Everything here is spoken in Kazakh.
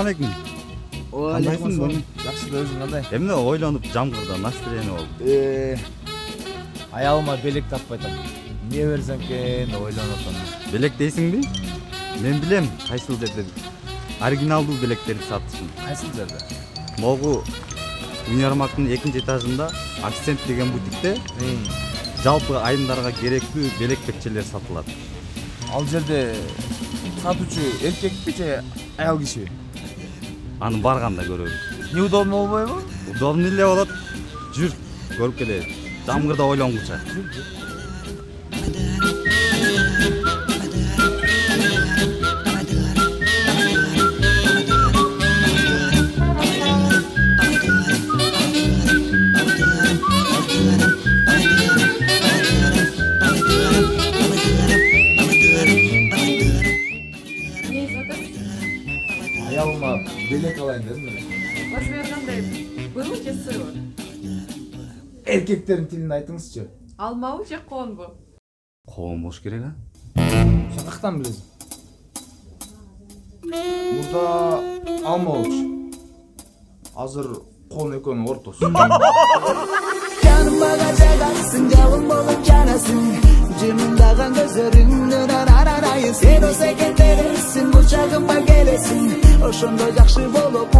алейкум. Кандайсың? Жакшы, өзүң кандай? Эмне ойлонуп жамгырда настроение болду? Аялыма белек таппай атам. Не берсем экен деп ойлонуп атам. Белек дейсиңби? Мен билем, кайсыл жерде оригиналдуу белектерди сатышын. Кайсыл жерде? Могу универмагдын 2-этажында акцент деген бутикте жалпы айымдарга керектүү белек бетчелер сатылат. Ал жерде сатуучу эркекпи же аял кишиби? Аны барганда көрөбүз. Неудобно болбойбу? Удобный эле болот. Жүр, көрүп келели. Жамгырда ойлонгуча. Аялыма белек алайын дедим эле. Размер кандай? Быйлы же сыйлы? Эркектердин тилин айтыңызчы. Алмабы же коонбу? Коон болуш керек, а? Сен каяктан билесиң? Мурда алма болчу. Азыр коон экөөнүн ортосу. Yanıma kaçacaksın, yavrum olup yanasın. Cımındağın gözlerinden ararayız. Sen o sekenderesin, uçağıma gelesin. Oşunda yakşı bolup